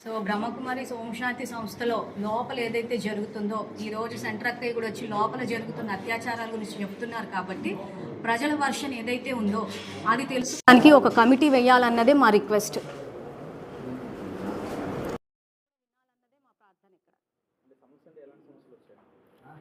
So Brahma Kumari ఓం శాంతి సంస్థలో లోపల ఏదైతే జరుగుతుందో ఈరోజు సెంటర్ అక్కయ్య కూడా వచ్చి లోపల జరుగుతున్న అత్యాచారాల గురించి చెప్తున్నారు కాబట్టి ప్రజల వర్షన్ ఏదైతే ఉందో అది తెలుసుకోవడానికి ఒక కమిటీ వేయాలన్నదే మా రిక్వెస్ట్.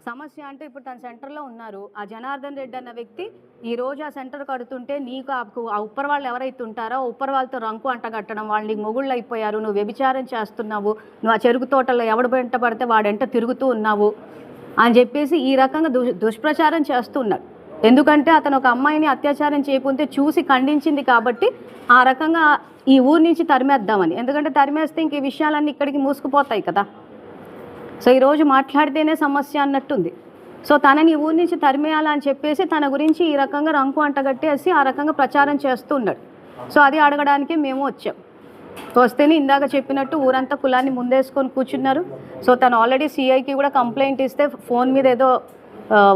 సమస్య అంటే ఇప్పుడు తన సెంటర్లో ఉన్నారు. ఆ జనార్దన్ రెడ్డి అన్న వ్యక్తి ఈరోజు ఆ సెంటర్ కడుతుంటే నీకు ఆ ఉప్పర్ వాళ్ళు ఎవరైతే ఉంటారో ఉప్పర్ వాళ్ళతో రంకు అంటగట్టడం, వాళ్ళు నీకు మొగుళ్ళు అయిపోయారు, నువ్వు వ్యభిచారం చేస్తున్నావు, నువ్వు ఆ చెరుకు తోటలో ఎవడు వెంట పడితే వాడెంట తిరుగుతూ ఉన్నావు అని చెప్పేసి ఈ రకంగా దుష్ప్రచారం చేస్తూ ఉన్నాడు. ఎందుకంటే అతను ఒక అమ్మాయిని అత్యాచారం చేయకుంటే చూసి ఖండించింది కాబట్టి ఆ రకంగా ఈ ఊరి నుంచి తరిమేద్దామని. ఎందుకంటే తరిమేస్తే ఇంక ఈ విషయాలన్నీ ఇక్కడికి మూసుకుపోతాయి కదా. సో ఈరోజు మాట్లాడితేనే సమస్య అన్నట్టుంది. సో తనని ఊరి నుంచి తరిమేయాలని చెప్పేసి తన గురించి ఈ రకంగా రంకు అంటగట్టేసి ఆ రకంగా ప్రచారం చేస్తూ ఉన్నాడు. సో అది అడగడానికి మేము వచ్చాం. వస్తేనే ఇందాక చెప్పినట్టు ఊరంతా కులాన్ని ముందేసుకొని కూర్చున్నారు. సో తను ఆల్రెడీ సిఐకి కూడా కంప్లైంట్ ఇస్తే ఫోన్ మీద ఏదో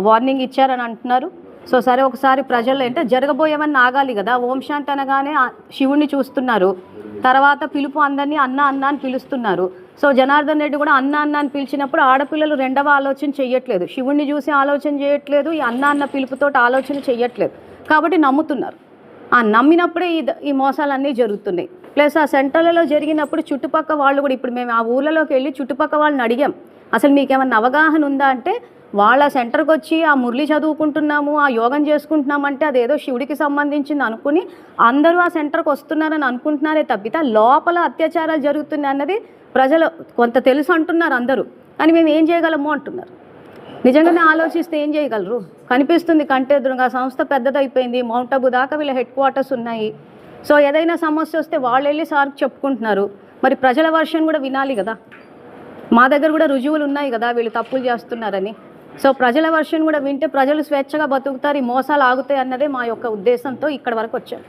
వార్నింగ్ ఇచ్చారని అంటున్నారు. సో సరే ఒకసారి ప్రజల్లో అంటే జరగబోయేవన్నీ ఆగాలి కదా. ఓం శాంతి అనగానే శివుణ్ణి చూస్తున్నారు, తర్వాత పిలుపు అందరినీ అన్న అన్న అని పిలుస్తున్నారు. సో జనార్దన్ రెడ్డి కూడా అన్న అన్న అని పిలిచినప్పుడు ఆడపిల్లలు రెండవ ఆలోచన చేయట్లేదు, శివుణ్ణి చూసి ఆలోచన చేయట్లేదు, ఈ అన్న అన్న పిలుపుతోటి ఆలోచన చేయట్లేదు కాబట్టి నమ్ముతున్నారు. ఆ నమ్మినప్పుడే ఈ మోసాలన్నీ జరుగుతున్నాయి. ప్లస్ ఆ సెంటర్లలో జరిగినప్పుడు చుట్టుపక్కల వాళ్ళు కూడా ఇప్పుడు మేము ఆ ఊళ్ళలోకి వెళ్ళి చుట్టుపక్కల వాళ్ళని అడిగాం, అసలు మీకేమన్నా అవగాహన ఉందా అంటే వాళ్ళ సెంటర్కి వచ్చి ఆ మురళి చదువుకుంటున్నాము, ఆ యోగం చేసుకుంటున్నామంటే అదేదో శివుడికి సంబంధించింది అనుకుని అందరూ ఆ సెంటర్కి వస్తున్నారని అనుకుంటున్నారే తప్పితే లోపల అత్యాచారాలు జరుగుతున్నాయి అన్నది ప్రజలు కొంత తెలుసు అంటున్నారు అందరూ, కానీ మేము ఏం చేయగలము అంటున్నారు. నిజంగానే ఆలోచిస్తే ఏం చేయగలరు? కనిపిస్తుంది కంటెదురుగా, సంస్థ పెద్దదైపోయింది, మౌంట్ అబు దాకా వీళ్ళ హెడ్ క్వార్టర్స్ ఉన్నాయి. సో ఏదైనా సమస్య వస్తే వాళ్ళు వెళ్ళి సార్కి చెప్పుకుంటున్నారు. మరి ప్రజల వర్షన్ కూడా వినాలి కదా. మా దగ్గర కూడా రుజువులు ఉన్నాయి కదా వీళ్ళు తప్పులు చేస్తున్నారని. సో ప్రజల వర్షన్ కూడా వింటే ప్రజలు స్వేచ్ఛగా బతుకుతారు, ఈ మోసాలు ఆగుతాయి అన్నదే మా యొక్క ఉద్దేశంతో ఇక్కడ వరకు వచ్చాం.